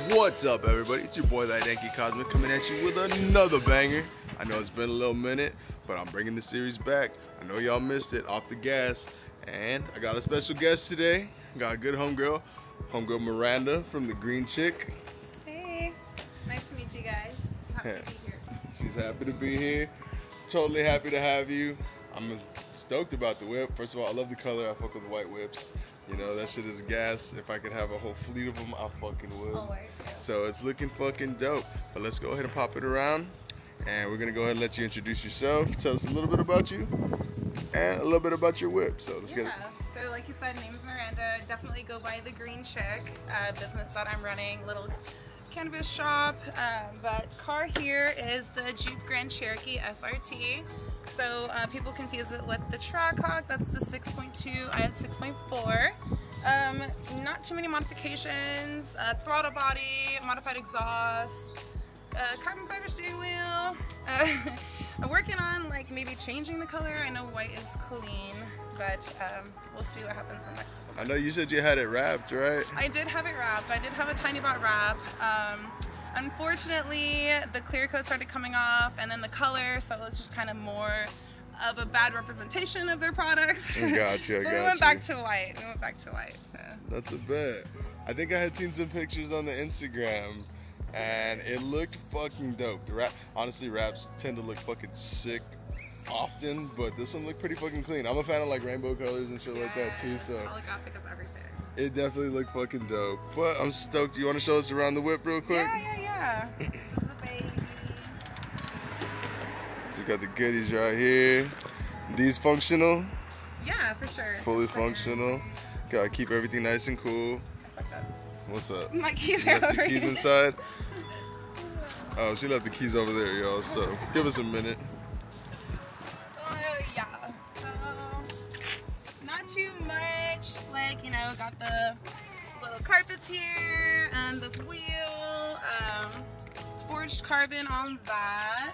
What's up, everybody? It's your boy, That Yankee Cosmic, coming at you with another banger. I know it's been a little minute, but I'm bringing the series back. I know y'all missed it, off the gas. And I got a special guest today. Got a good homegirl Miranda from the Green Chick. Hey, nice to meet you guys. Happy to be here. She's happy to be here. Totally happy to have you. I'm stoked about the whip. First of all, I love the color. I fuck with white whips. You know, that shit is gas. If I could have a whole fleet of them, I fucking would. Oh, right, yeah. So it's looking fucking dope. But let's go ahead and pop it around. And we're gonna go ahead and let you introduce yourself. Tell us a little bit about you and a little bit about your whip. So let's get it. So like you said, name's Miranda. Definitely go by the Green Chick, business that I'm running, little cannabis shop. But car here is the Jeep Grand Cherokee SRT. So people confuse it with the Trackhawk. That's the 6.2. I had 6.4. Not too many modifications. Throttle body, modified exhaust, carbon fiber steering wheel. I'm working on like maybe changing the color. I know white is clean, but we'll see what happens in the next couple months. I know you said you had it wrapped, right? I did have it wrapped. I did have a tiny bot wrap. Unfortunately, the clear coat started coming off, and then the color, so it was just kind of more of a bad representation of their products. Gotcha, so we went back to white. So. That's a bet. I think I had seen some pictures on the Instagram, and it looked fucking dope. The honestly, wraps tend to look fucking sick often, but this one looked pretty fucking clean. I'm a fan of like rainbow colors and shit like that too, so Holographic is everything. It definitely looked fucking dope. But I'm stoked. You want to show us around the whip real quick? Yeah. This is the baby. So you got the goodies right here. These functional? Yeah, for sure. Fully functional. Gotta keep everything nice and cool. What's up? My keys are over keys here. inside? Oh, she left the keys over there, y'all. So give us a minute. Yeah. So not too much. Like, you know, got the little carpets here and the wheel, forged carbon on that.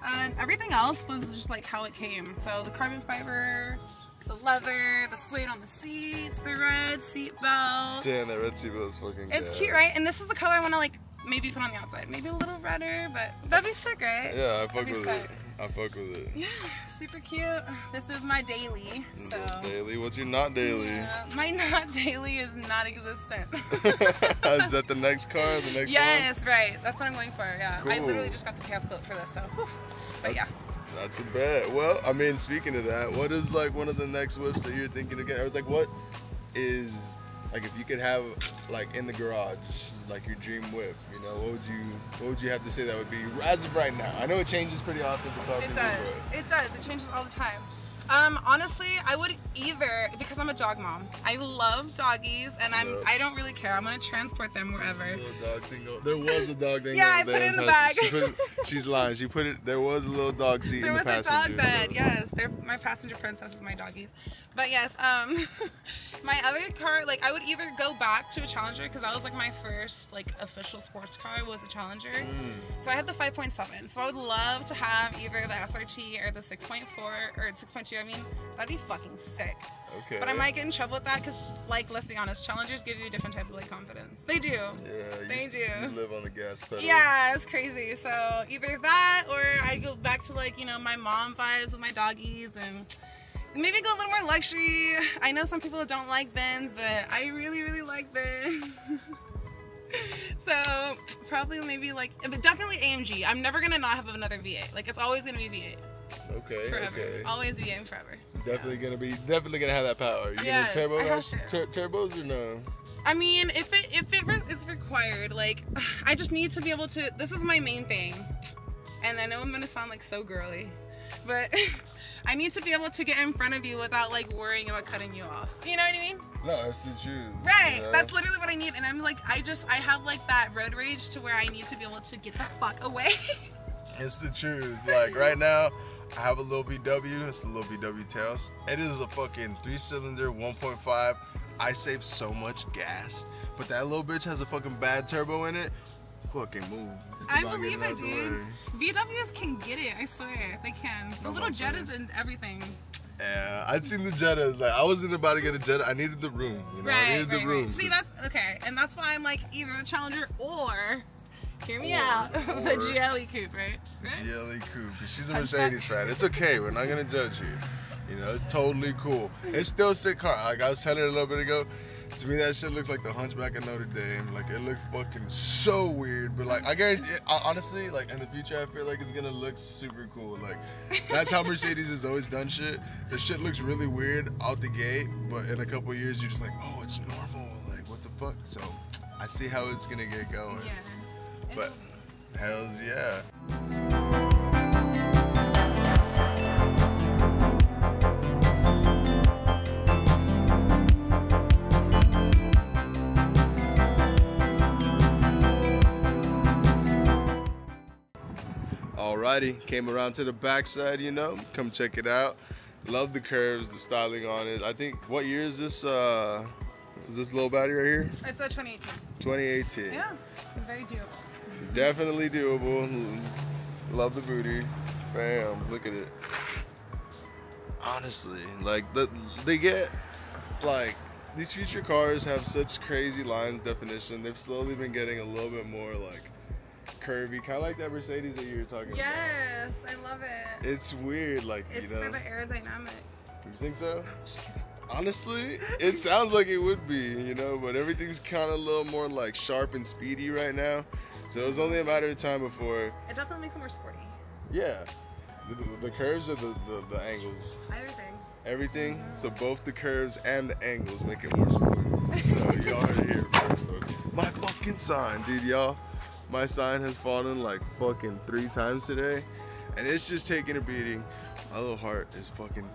And everything else was just like how it came. So the carbon fiber, the leather, the suede on the seats, the red seat belt. Damn, that red seat belt is fucking It's gas. cute, right? And this is the color I want to like maybe put on the outside. Maybe a little redder, but that'd be sick, right? Yeah, I fuck with it. I fuck with it. Yeah, super cute. This is my daily. So daily? What's your not daily? My not daily is not existent. Is that the next car? The next yes, one? right. That's what I'm going for. Yeah, Cool. I literally just got the calf coat for this, so. But yeah. That's a bet. Well, I mean, speaking of that, what is like one of the next whips that you're thinking of getting? I was like, what is like if you could have like in the garage, like your dream whip? You know, what would you have to say that would be as of right now? I know it changes pretty often for car people, but It does. It changes all the time. Honestly, I would either, because I'm a dog mom. I love doggies, and I don't really care. I'm gonna transport them wherever. There was a dog thing. Yeah, I put it in the bag. She's lying. She put it. There was a little dog seat in the passenger. There was a dog bed. So. Yes, they're my passenger princesses, my doggies. But yes, my other car, like I would either go back to a Challenger because that was like my first like official sports car was a Challenger. So I had the 5.7. So I would love to have either the SRT or the 6.4 or 6.2. I mean, that'd be fucking sick. Okay. But I might get in trouble with that because, like, let's be honest, Challengers give you a different type of like confidence. They do. Yeah, they do. You live on the gas pedal. Yeah, it's crazy. So either that or I'd go back to like, you know, my mom vibes with my doggies and maybe go a little more luxury. I know some people don't like Benz, but I really, really like Benz. So probably maybe like, but definitely AMG. I'm never gonna not have another V8. Like it's always gonna be V8. Okay. Forever. Okay. Always V8 forever. Definitely gonna have that power. You yes, gonna turbos or no? I mean, if it's required, like I just need to be able to. This is my main thing, and I know I'm gonna sound like so girly, but I need to be able to get in front of you without like worrying about cutting you off. You know what I mean? No, that's the truth. Right. You know? That's literally what I need, and I'm like, I have like that road rage to where I need to be able to get the fuck away. It's the truth. Like right now, I have a little BW. It's a little BW Taos. It is a fucking 3-cylinder 1.5. I save so much gas, but that little bitch has a fucking bad turbo in it. Fucking move. I believe it, dude. VWs can get it. I swear they can. The little Jettas and everything. Yeah, I'd seen the Jettas. Like, I wasn't about to get a Jetta. I needed the room. You know? I needed the room. See, that's okay, and that's why I'm like either the Challenger or, hear me out, the GLE coupe, right? GLE coupe. She's a Mercedes fan. It's okay. We're not gonna judge you. You know, it's totally cool. It's still a sick car. Like I was telling you a little bit ago. To me, that shit looks like the Hunchback of Notre Dame. Like, it looks fucking so weird. But, like, I guarantee, honestly, like, in the future, I feel like it's gonna look super cool. Like, that's how Mercedes has always done shit. The shit looks really weird out the gate, but in a couple years, you're just like, oh, it's normal. Like, what the fuck? So, I see how it's gonna get going. Yeah. But, hells yeah. Alrighty, came around to the backside, you know, come check it out. Love the curves, the styling on it. I think, what year is this little baddie right here? It's a 2018. 2018. Yeah, very doable. Definitely doable. Love the booty. Bam, look at it. Honestly, like, they get, like, these future cars have such crazy lines definition. They've slowly been getting a little bit more, like, curvy, kind of like that Mercedes that you were talking about. Yes, I love it. It's weird, like, it's you know. for the aerodynamics. You think so? Honestly, it sounds like it would be, you know, but everything's kind of a little more like sharp and speedy right now. So it was only a matter of time before. It definitely makes it more sporty. Yeah. The curves or the angles? Everything. Everything? Mm-hmm. So both the curves and the angles make it more sporty. So y'all heard it here first, folks. My fucking sign, dude, y'all. My sign has fallen like fucking 3 times today, and it's just taking a beating. My little heart is fucking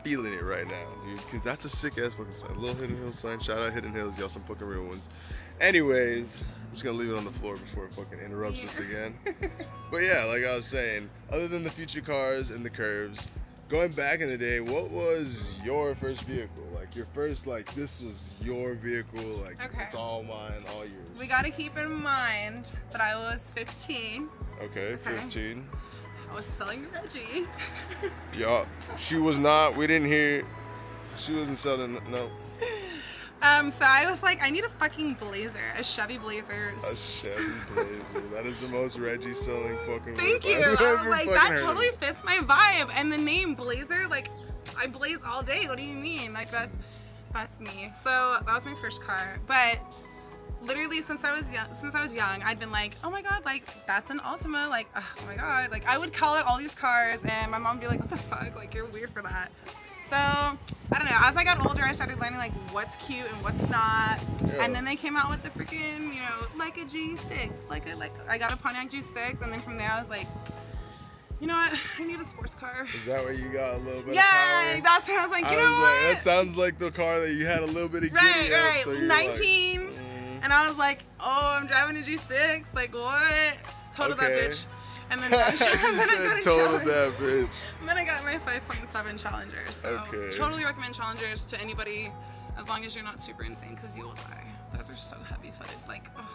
feeling it right now, dude, because that's a sick ass fucking sign. Little Hidden Hills sign. Shout out Hidden Hills, y'all, some fucking real ones. Anyways, I'm just gonna leave it on the floor before it fucking interrupts us again. But yeah, like I was saying, other than the future cars and the curves, going back in the day, what was your first vehicle? Like your first, like this was your vehicle, like it's all mine, all yours. We gotta keep in mind that I was 15. Okay, 15. I was selling Reggie. Y'all, she was not, we didn't hear, she wasn't selling, no. So I was like, I need a fucking Blazer, a Chevy Blazer. A Chevy Blazer. That is the most Reggie selling fucking Thank you. I was like, that totally fits my vibe. And the name Blazer, like, I blaze all day. What do you mean? Like, that's me. So that was my first car. But literally since I was young, I'd been like, oh my god, like, that's an Altima. Like, oh my god. Like, I would call it all these cars, and my mom would be like, what the fuck? Like, you're weird for that. So, I don't know, as I got older, I started learning, like, what's cute and what's not. Yeah. And then they came out with the freaking, you know, like a G6. Like, I got a Pontiac G6, and then from there, I was like, you know what, I need a sports car. Is that where you got a little bit of power? Yeah, that's where I was like, you know what? That sounds like the car that you had a little bit of giddy up. Right, so 19, like, and I was like, oh, I'm driving a G6, like, what? Total that bitch. And then, I got a Challenger. That bitch. And then I got my 5.7 Challenger. So totally recommend Challengers to anybody, as long as you're not super insane, because you will die. Those are so heavy-footed. Like, oh.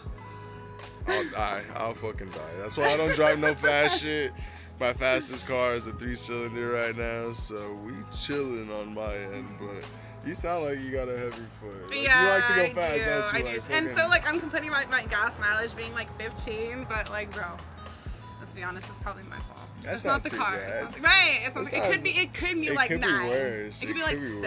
I'll die. I'll fucking die. That's why I don't drive no fast shit. My fastest car is a 3-cylinder right now, so we chilling on my end. But you sound like you got a heavy foot. Like, yeah, you like to go fast, don't I you? do. Like, and so, like, I'm complaining about my gas mileage being like 15, but like, bro. Let's be honest, it's probably my fault. That's it's not the car. Right. It could be. It could be like 9. It could be like 6.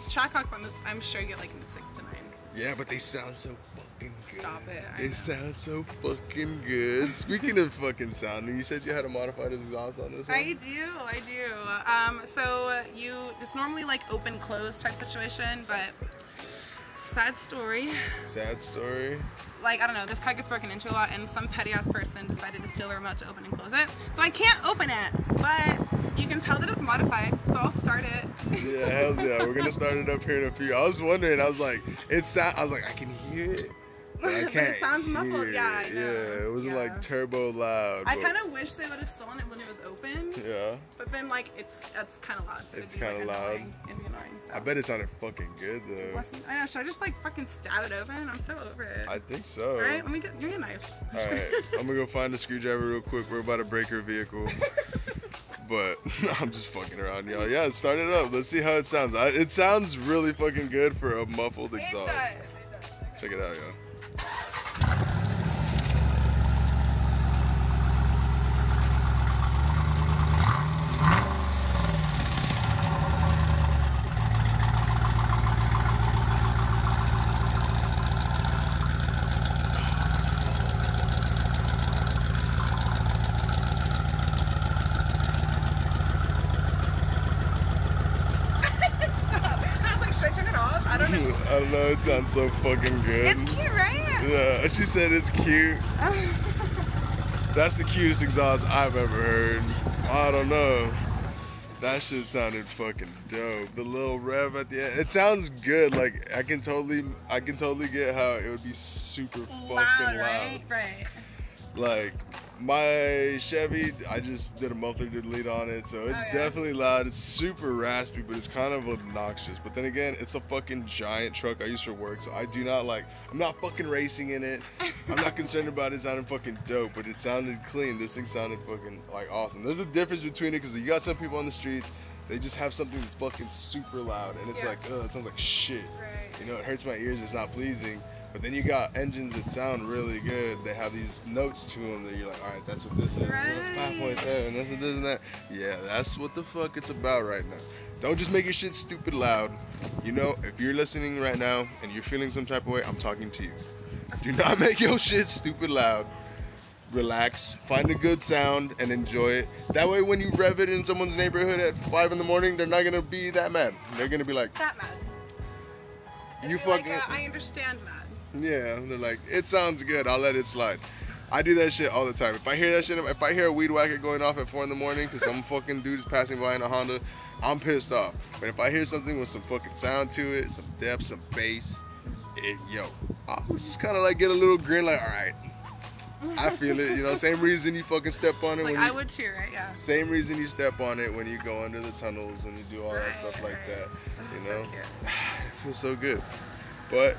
Trackhawks on this, I'm sure you get like 6 to 9. Yeah, but they sound so fucking good. Stop it. They sound so fucking good. Speaking of fucking sounding, you said you had a modified exhaust on this one? I do. So it's normally like open close type situation, but sad story. Sad story. Like, I don't know, this car gets broken into a lot, and some petty ass person decided to steal the remote to open and close it. So I can't open it, but you can tell that it's modified, so I'll start it. Yeah, hell yeah. We're gonna start it up here in a few. I was wondering, I was like, I can hear it. But I can't. But it sounds muffled, yeah, I know. Yeah, it wasn't like turbo loud. I kind of wish they would have stolen it when it was open. Yeah. But then, like, it's kind of loud. So it's kind of loud. It'd be annoying. So. I bet it sounded fucking good though. I know. Should I just like fucking stab it open? I'm so over it. I think so. All right, let me give me a knife. All right, I'm gonna go find a screwdriver real quick. We're about to break her vehicle. But I'm just fucking around, y'all. Yeah, start it up. Let's see how it sounds. It sounds really fucking good for a muffled exhaust. It does. Check it out, y'all. I don't know, it sounds so fucking good. It's cute, right? Yeah, she said it's cute. That's the cutest exhaust I've ever heard. I don't know. That shit sounded fucking dope. The little rev at the end. It sounds good. Like I can totally get how it would be super fucking loud. Right. Like my Chevy, I just did a muffler delete on it, so it's definitely loud. It's super raspy, but it's kind of obnoxious. But then again, it's a fucking giant truck I use for work, so I do not like, I'm not fucking racing in it. I'm not concerned about it sounding fucking dope, but it sounded clean. This thing sounded fucking like awesome. There's a difference between it, because you got some people on the streets, they just have something that's fucking super loud, and it's like, it sounds like shit. Right. You know, it hurts my ears, it's not pleasing. But then you got engines that sound really good. They have these notes to them that you're like, all right, that's what this is. Right. That's 5.7. That's what this and that. Yeah, that's what the fuck it's about right now. Don't just make your shit stupid loud. You know, if you're listening right now and you're feeling some type of way, I'm talking to you. Do not make your shit stupid loud. Relax, find a good sound, and enjoy it. That way, when you rev it in someone's neighborhood at 5 in the morning, they're not gonna be that mad. They're gonna be like, that mad. You fucking. Like, I understand mad. Yeah, they're like, it sounds good, I'll let it slide. I do that shit all the time. If I hear that shit, if I hear a weed whacker going off at 4 in the morning because some fucking dude is passing by in a Honda, I'm pissed off. But if I hear something with some fucking sound to it, some depth, some bass, I'll just kind of like get a little grin like, all right, I feel it. You know, same reason you fucking step on it. Like when I would too, right? Yeah. Same reason you step on it when you go under the tunnels and you do all that stuff like that. That's You know, so cute. it feels so good. But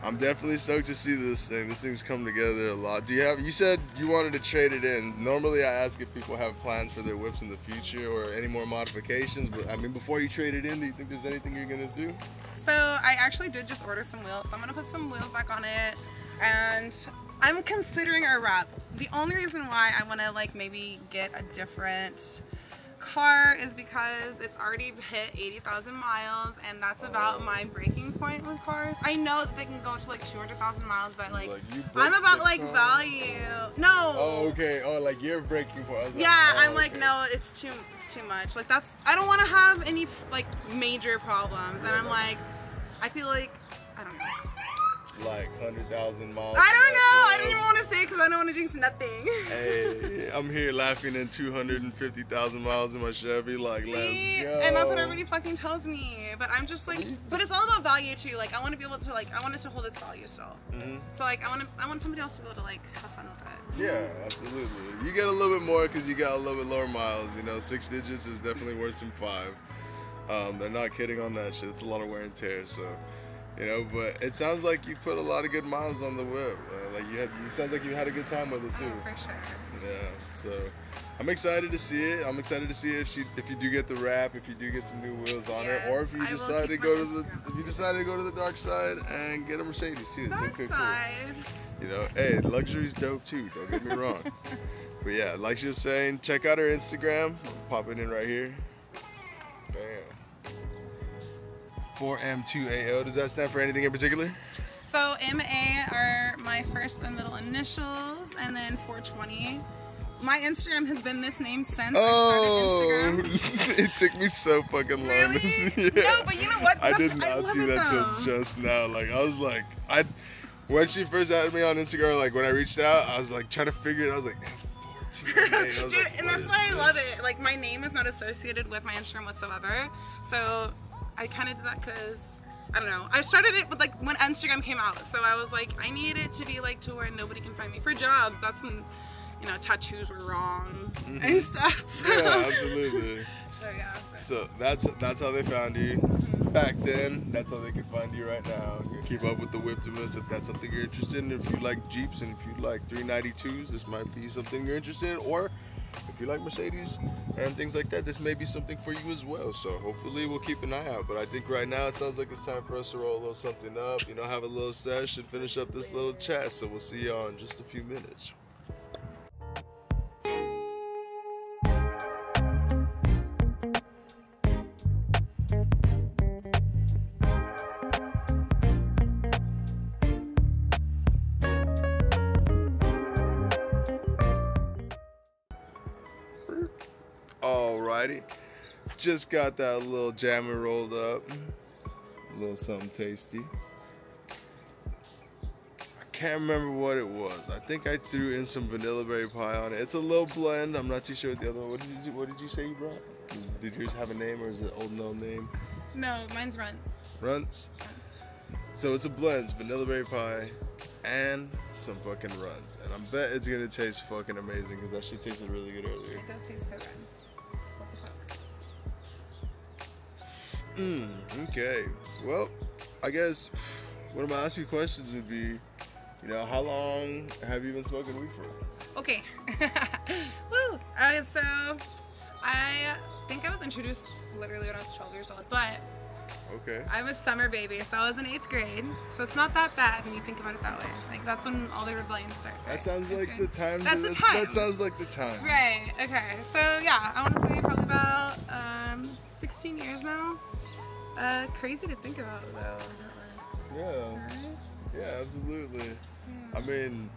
I'm definitely stoked to see this thing. This thing's come together a lot. You said you wanted to trade it in. Normally I ask if people have plans for their whips in the future or any more modifications, but I mean, before you trade it in, do you think there's anything you're gonna do? So I actually did just order some wheels, so I'm gonna put some wheels back on it, and I'm considering a wrap. The only reason why I wanna like maybe get a different car is because it's already hit 80,000 miles, and that's about my breaking point with cars. I know that they can go to like 200,000 miles, but like I'm about like value. No. Oh, okay. Oh, like you're breaking point. Yeah, I'm like, no, it's too much. Like I don't want to have any like major problems, and I'm like, I feel like, I don't know. Like 100,000 miles. I don't know. I don't even want to say because I don't want to jinx nothing. Hey, I'm here laughing in 250,000 miles in my Chevy. Like, let's go. And that's what everybody fucking tells me. But I'm just like, but it's all about value too. Like, I want to be able to like, I want it to hold its value still. So like, I want somebody else to be able to like have fun with it. Yeah, absolutely. You get a little bit more because you got a little bit lower miles. You know, 6 digits is definitely worse than 5. They're not kidding on that shit. It's a lot of wear and tear. So. You know, but it sounds like you put a lot of good miles on the whip. Like it sounds like you had a good time with it too. Oh, for sure. Yeah, so I'm excited to see it. I'm excited to see if you do get the wrap, if you do get some new wheels on it, or if you decide to go to the dark side and get a Mercedes too. Dark side. Cool. You know, hey, luxury's dope too. Don't get me wrong. But yeah, like she was saying, check out her Instagram. Pop it in right here. Bam. 4M2AO. Does that stand for anything in particular? So MA are my first and middle initials, and then 420. My Instagram has been this name since I started Instagram. It took me so fucking long. Really? Yeah. No, but you know what? I did not see that till just now. Like I was like, when she first added me on Instagram, like when I reached out, I was like trying to figure it. I was like, Dude, and that's why I love it. Like my name is not associated with my Instagram whatsoever. So I kind of did that because, I don't know. I started it with like when Instagram came out. So I was like, I need it to be like to where nobody can find me for jobs. That's when, you know, tattoos were wrong and stuff. So. Yeah, absolutely. So yeah. So that's how they found you back then. That's how they can find you right now. You keep up with the Whiptimus if that's something you're interested in. If you like Jeeps and if you like 392s, this might be something you're interested in. Or if you like Mercedes and things like that, this may be something for you as well. So hopefully we'll keep an eye out. But I think right now it sounds like it's time for us to roll a little something up, you know, have a little sesh and finish up this little chat. So we'll see y'all in just a few minutes. Alrighty, just got that little jammer rolled up, a little something tasty. I can't remember what it was. I think I threw in some vanilla berry pie on it. It's a little blend. I'm not too sure what the other one. What did you say you brought? Did yours have a name or is it old known name? No, mine's Runts. Runts? So it's a blend. It's vanilla berry pie and some fucking Runts. And I bet it's gonna taste fucking amazing because that shit tasted really good earlier. It does taste so good. Okay. Well, I guess one of my last few questions would be, you know, how long have you been smoking weed for? Okay. Woo! So I think I was introduced literally when I was 12 years old, but okay. I'm a summer baby, so I was in 8th grade, so it's not that bad when you think about it that way. Like, that's when all the rebellion starts, right? That sounds like the time. That's the time. That sounds like the time. Right, okay. So, yeah, I want to say probably about 16 years now. Crazy to think about, though. Yeah. Right? Yeah, absolutely. Yeah. I mean,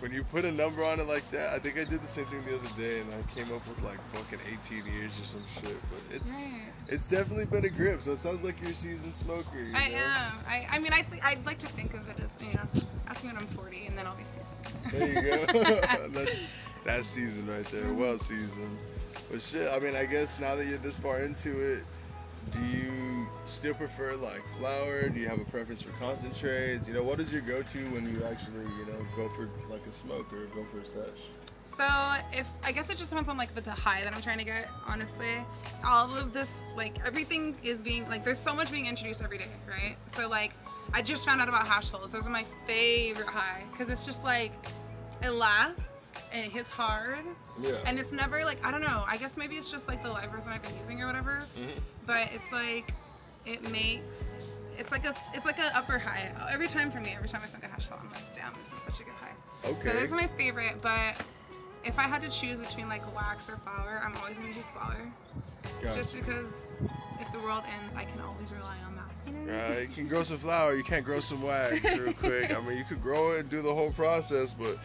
when you put a number on it like that, I think I did the same thing the other day, and I came up with like fucking 18 years or some shit. But it's definitely been a grip. So it sounds like you're a seasoned smoker. You know? Am. I mean, I'd like to think of it as, you know, ask me when I'm 40, and then I'll be seasoned. There you go. that's seasoned right there. Well seasoned. But shit, I mean, I guess now that you're this far into it, do you still prefer like flower? Do you have a preference for concentrates? You know, what is your go-to when you actually, you know, go for like a smoke or go for a sesh? So I guess it just depends on like the high that I'm trying to get, honestly. All of this, like everything is being, like there's so much being introduced every day, right? So like, I just found out about hash fulls. Those are my favorite high, because it's just like, it lasts, and it hits hard. Yeah. And it's never like, I don't know, I guess maybe it's just like the live resin I've been using or whatever. Mm-hmm. But it's like, it's like an upper high. Every time for me, every time I smoke a hash full, I'm like, damn, this is such a good high. Okay. So those are my favorite, but if I had to choose between like wax or flower, I'm always gonna choose flower. Gotcha. Just because if the world ends, I can always rely on that. You know what I mean? You can grow some flower, you can't grow some wax real quick. I mean, you could grow it and do the whole process, but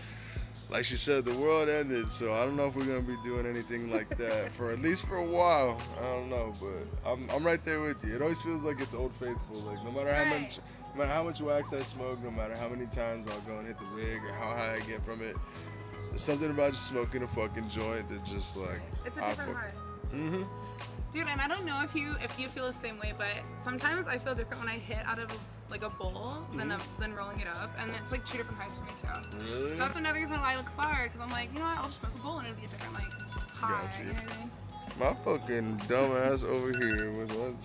like she said, the world ended, so I don't know if we're gonna be doing anything like that for at least for a while. I don't know, but I'm right there with you. It always feels like it's old faithful. Like no matter how much wax I smoke, no matter how many times I'll go and hit the rig or how high I get from it, there's something about just smoking a fucking joint that just like it's a different high. Mm-hmm. Dude, and I don't know if you feel the same way, but sometimes I feel different when I hit out of like a bowl than rolling it up, and it's like two different highs for me too. Really? So that's another reason why I look flower, because I'm like, you know what, I'll just smoke a bowl and it'll be a different like high. Gotcha. You know what I mean? My fucking dumbass over here was one.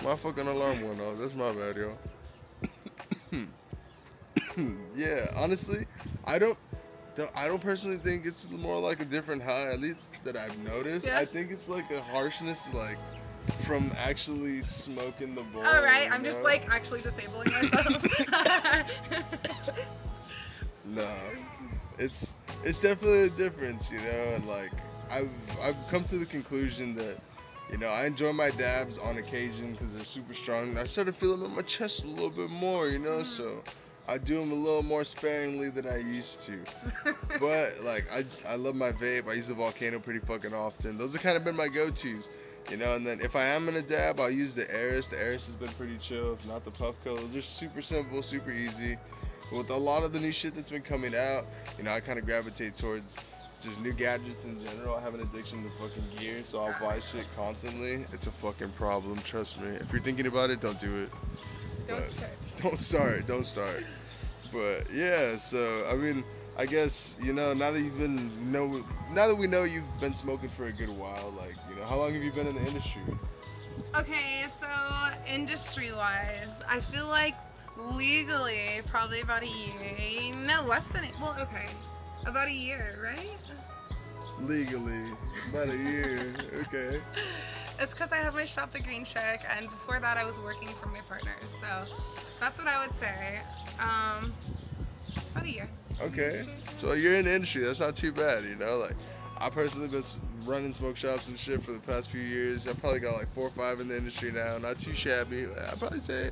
My fucking alarm went off. That's my bad, y'all. Yeah, honestly, I don't personally think it's more like a different high, at least that I've noticed. Yeah. I think it's like a harshness, like from actually smoking the bowl. All right, I'm just like actually disabling myself. No, it's definitely a difference, you know. And like I've come to the conclusion that, you know, I enjoy my dabs on occasion because they're super strong. I started feeling them in my chest a little bit more, you know, so I do them a little more sparingly than I used to. But like I love my vape. I use the Volcano pretty fucking often. Those have kind of been my go-tos, you know. And then if I am gonna dab, I'll use the Eris. The Eris has been pretty chill, if not the Puffco. Those are super simple, super easy. But with a lot of the new shit that's been coming out, you know, I kind of gravitate towards just new gadgets in general. I have an addiction to fucking gear, so I'll buy shit constantly. It's a fucking problem, trust me. If you're thinking about it, don't do it. Don't start. But yeah, so I mean, I guess, you know, now that we know you've been smoking for a good while, like, you know, how long have you been in the industry? Okay, so industry-wise, I feel like legally probably about a year. No, less than it. Well, okay. About a year, right? Legally, about a year. Okay. It's because I have my shop, The Green Chick, and before that I was working for my partners. So that's what I would say. About a year. Okay. So you're in the industry. That's not too bad, you know. Like, I personally been running smoke shops and shit for the past few years. I probably got like 4 or 5 in the industry now. Not too shabby. I'd probably say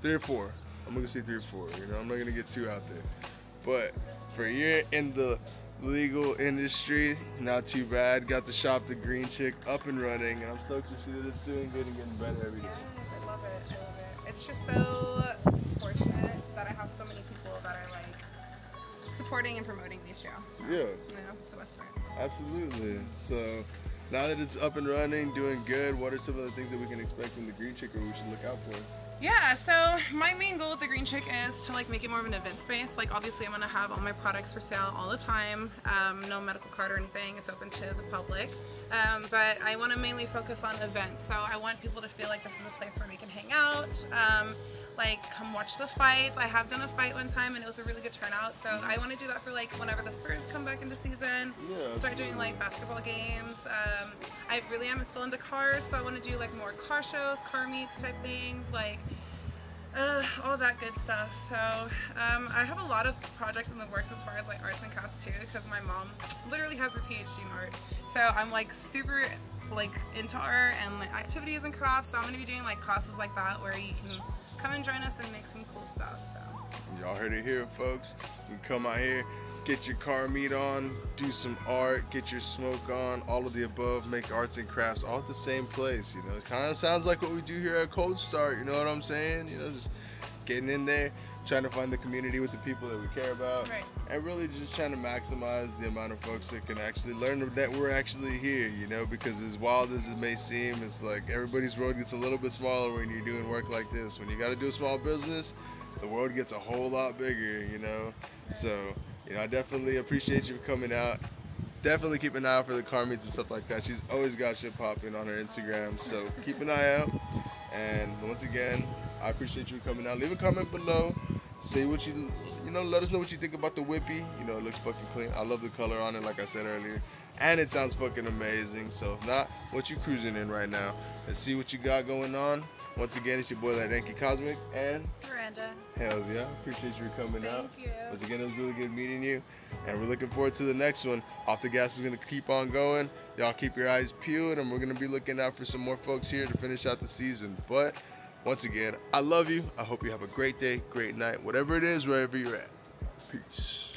3 or 4. I'm gonna say 3 or 4. You know, I'm not gonna get too out there. But for a year in the legal industry, not too bad. Got the shop, The Green Chick, up and running, and I'm stoked to see that it's doing good and getting better every day. Yes, I love it. I love it. It's just so fortunate that I have so many people that are like supporting and promoting these shows. So, Yeah. you know, it's the best part. Absolutely. So now that it's up and running, doing good, what are some of the things that we can expect from The Green Chick or we should look out for? Yeah, so my main goal with The Green Chick is to like make it more of an event space. Like obviously I'm gonna have all my products for sale all the time. No medical card or anything, it's open to the public. But I wanna mainly focus on events. So I want people to feel like this is a place where they can hang out, like come watch the fights. I have done a fight one time and it was a really good turnout. So I wanna do that for like whenever the Spurs come back into season. Yeah, start doing like basketball games. I really am still into cars, so I wanna do like more car shows, car meets type things, like all that good stuff. So I have a lot of projects in the works as far as like arts and crafts too, because my mom literally has her PhD in art. So I'm like super like into art and like activities and crafts. So I'm gonna be doing like classes like that where you can come and join us and make some cool stuff. So y'all heard it here, folks. You can come out here, get your car meet on, do some art, get your smoke on, all of the above, make arts and crafts all at the same place. You know, it kind of sounds like what we do here at Cold Start. You know what I'm saying? You know, just getting in there, trying to find the community with the people that we care about, right. and really just trying to maximize the amount of folks that can actually learn that we're actually here, you know, because as wild as it may seem, it's like everybody's world gets a little bit smaller when you're doing work like this. When you got to do a small business, the world gets a whole lot bigger, you know. So, you know, I definitely appreciate you coming out. Definitely keep an eye out for the car meets and stuff like that. She's always got shit popping on her Instagram, so keep an eye out. And once again, I appreciate you coming out. Leave a comment below. Say what you know, let us know what you think about the whippy. You know, it looks fucking clean. I love the color on it, like I said earlier. And it sounds fucking amazing. So if not, what you cruising in right now? Let's see what you got going on. Once again, it's your boy, that Yankee Cosmic, and Miranda. hells yeah, appreciate you coming out. Thank you. Once again, it was really good meeting you, and we're looking forward to the next one. Off the Gas is gonna keep on going. Y'all keep your eyes peeled, and we're gonna be looking out for some more folks here to finish out the season. But once again, I love you. I hope you have a great day, great night, whatever it is, wherever you're at. Peace.